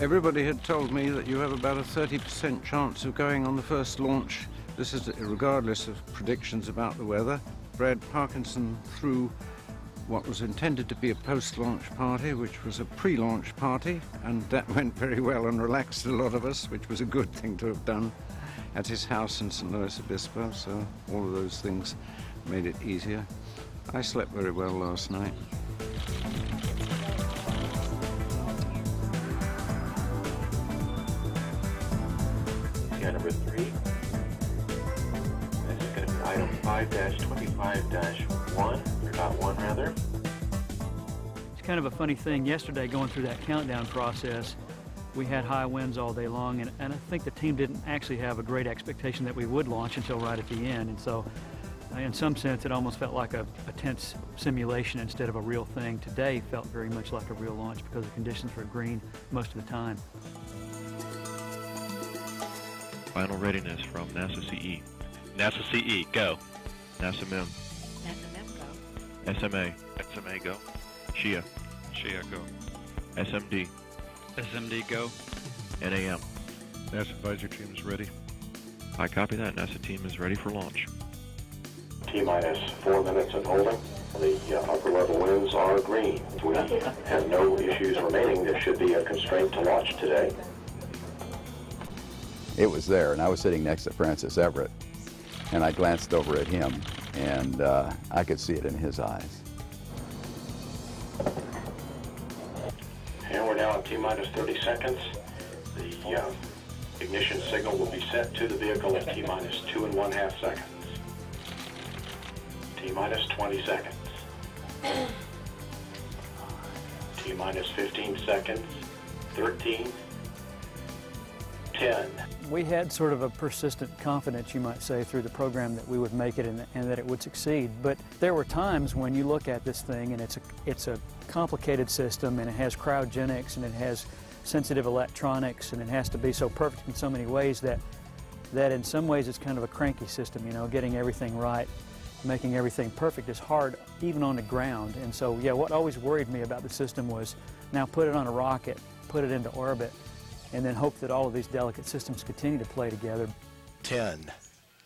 Everybody had told me that you have about a 30% chance of going on the first launch. This is regardless of predictions about the weather. Brad Parkinson threw what was intended to be a post-launch party, which was a pre-launch party, and that went very well and relaxed a lot of us, which was a good thing to have done at his house in St. Louis Obispo, so all of those things made it easier. I slept very well last night. Number 3. This is going to be item 5-25-1, or .1 rather. It's kind of a funny thing. Yesterday, going through that countdown process, we had high winds all day long, and I think the team didn't actually have a great expectation that we would launch until right at the end. And so, in some sense, it almost felt like a tense simulation instead of a real thing. Today felt very much like a real launch because the conditions were green most of the time. Final readiness from NASA CE. NASA CE, go. NASA MEM. NASA MEM, go. SMA. SMA, go. SHIA. SHIA, go. SMD. SMD, go. NAM. NASA advisory team is ready. I copy that. NASA team is ready for launch. T-minus 4 minutes of holding. The upper level winds are green. We have no issues remaining. There should be a constraint to launch today. It was there, and I was sitting next to Francis Everett, and I glanced over at him, and I could see it in his eyes. And we're now at T-minus 30 seconds. The ignition signal will be set to the vehicle at T-minus 2 1/2 seconds. T-minus 20 seconds. T-minus 15 seconds. 13. 10. We had sort of a persistent confidence, you might say, through the program that we would make it and that it would succeed. But there were times when you look at this thing and it's a complicated system, and it has cryogenics, and it has sensitive electronics, and it has to be so perfect in so many ways that in some ways it's kind of a cranky system, you know, getting everything right, making everything perfect is hard even on the ground. And so, yeah, what always worried me about the system was now put it on a rocket, put it into orbit, and then hope that all of these delicate systems continue to play together. 10,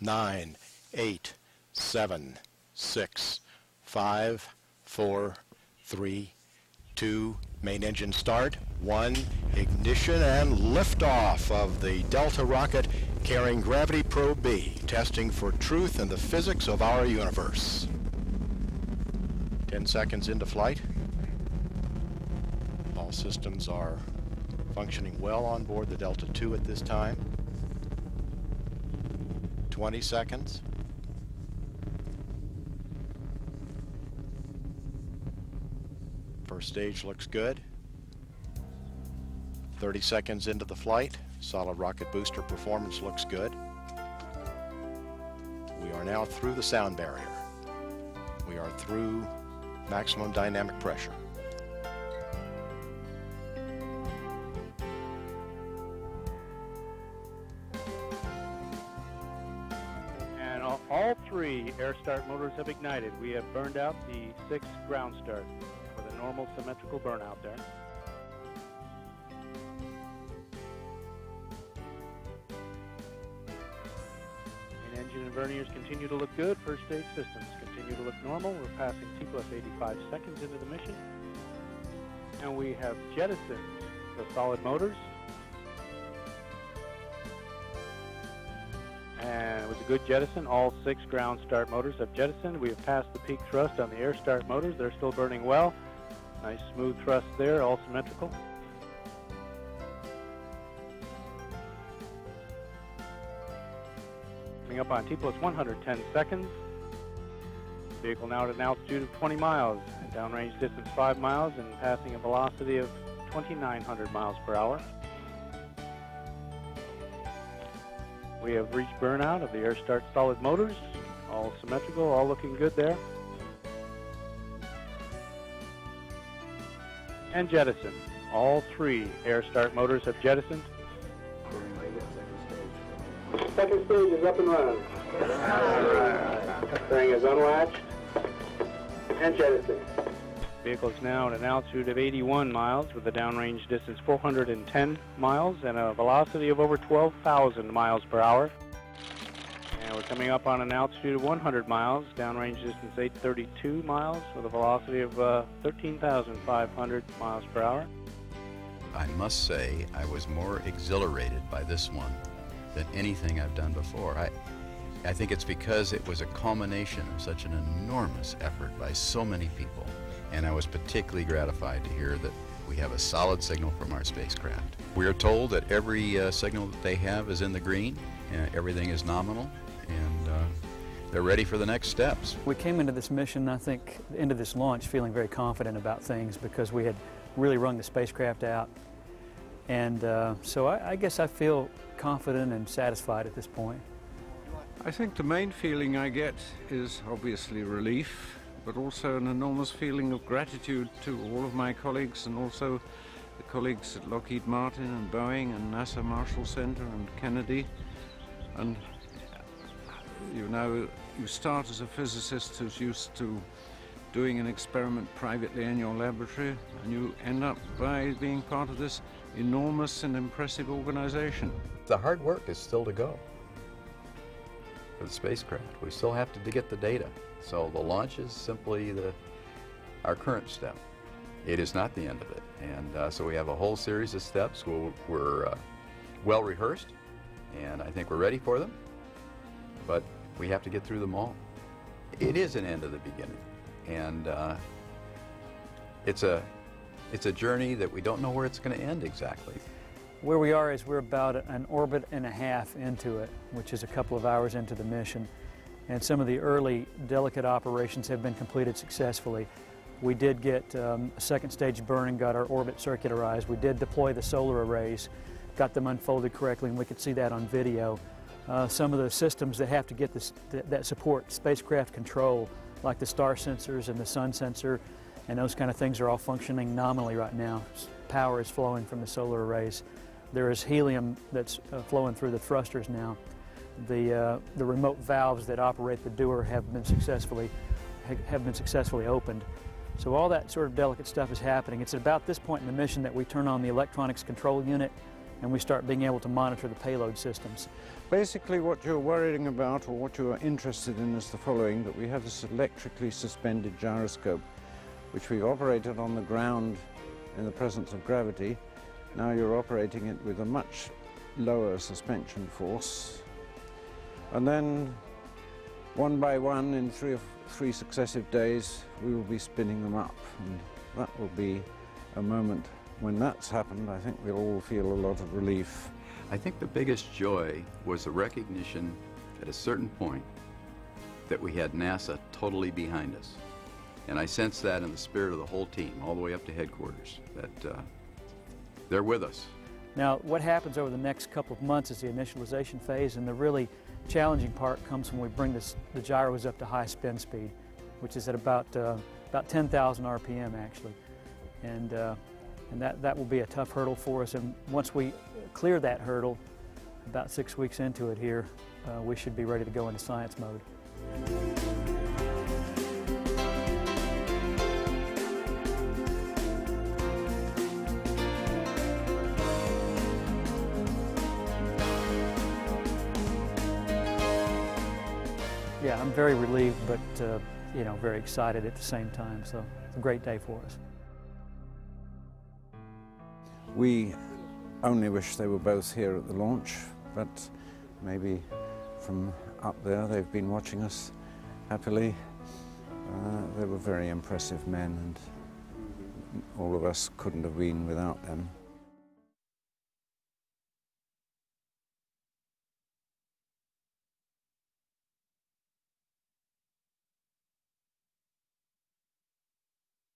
9, 8, 7, 6, 5, 4, 3, 2, main engine start, 1, ignition, and liftoff of the Delta rocket carrying Gravity Probe B, testing for truth in the physics of our universe. 10 seconds into flight. All systems are functioning well on board the Delta II at this time. 20 seconds. First stage looks good. 30 seconds into the flight. Solid rocket booster performance looks good. We are now through the sound barrier. We are through maximum dynamic pressure. All 3 air start motors have ignited. We have burned out the 6th ground start with a normal symmetrical burnout there. And engine and verniers continue to look good. First stage systems continue to look normal. We're passing T plus 85 seconds into the mission. And we have jettisoned the solid motors. And it was a good jettison. All 6 ground start motors have jettisoned. We have passed the peak thrust on the air start motors. They're still burning well. Nice smooth thrust there, all symmetrical. Coming up on T plus 110 seconds. Vehicle now at an altitude of 20 miles, downrange distance 5 miles, and passing a velocity of 2,900 miles per hour. We have reached burnout of the air start solid motors, all symmetrical, all looking good there. And jettison. All 3 air start motors have jettisoned. Second stage is up and running. Spring is unlatched and jettisoned. Vehicle is now at an altitude of 81 miles with a downrange distance 410 miles and a velocity of over 12,000 miles per hour. And we're coming up on an altitude of 100 miles, downrange distance 832 miles with a velocity of 13,500 miles per hour. I must say I was more exhilarated by this one than anything I've done before. I think it's because it was a culmination of such an enormous effort by so many people, and I was particularly gratified to hear that we have a solid signal from our spacecraft. We are told that every signal that they have is in the green, and everything is nominal, and they're ready for the next steps. We came into this mission, I think, into this launch feeling very confident about things because we had really wrung the spacecraft out, and so I guess I feel confident and satisfied at this point. I think the main feeling I get is obviously relief, but also an enormous feeling of gratitude to all of my colleagues and also the colleagues at Lockheed Martin and Boeing and NASA Marshall Center and Kennedy. And you know, you start as a physicist who's used to doing an experiment privately in your laboratory, and you end up by being part of this enormous and impressive organization. The hard work is still to go for the spacecraft. We still have to get the data. So the launch is simply our current step. It is not the end of it. And so we have a whole series of steps. We're well rehearsed, and I think we're ready for them, but we have to get through them all. It is an end of the beginning, and it's a journey that we don't know where it's going to end exactly. Where we are is we're about an orbit and a half into it, which is a couple of hours into the mission. And some of the early delicate operations have been completed successfully. We did get a second stage burn-in, got our orbit circularized. We did deploy the solar arrays, got them unfolded correctly, and we could see that on video. Some of the systems that have to get that support spacecraft control, like the star sensors and the sun sensor, and those kind of things are all functioning nominally right now. Power is flowing from the solar arrays. There is helium that's flowing through the thrusters now. The remote valves that operate the dewar have been successfully opened. So all that sort of delicate stuff is happening. It's at about this point in the mission that we turn on the electronics control unit and we start being able to monitor the payload systems. Basically what you're worrying about, or what you're interested in, is the following: that we have this electrically suspended gyroscope which we've operated on the ground in the presence of gravity. Now you're operating it with a much lower suspension force, and then one by one in three successive days we will be spinning them up, and that will be a moment when that's happened. I think we'll all feel a lot of relief. I think the biggest joy was the recognition at a certain point that we had NASA totally behind us. And I sense that in the spirit of the whole team, all the way up to headquarters, that they're with us. Now, what happens over the next couple of months is the initialization phase, and the really challenging part comes when we bring the gyros up to high spin speed, which is at about 10,000 RPM actually. And that will be a tough hurdle for us, and once we clear that hurdle, about 6 weeks into it here, we should be ready to go into science mode. Yeah, I'm very relieved, but you know, very excited at the same time. So it's a great day for us. We only wish they were both here at the launch, but maybe from up there they've been watching us happily. They were very impressive men, and all of us couldn't have been without them.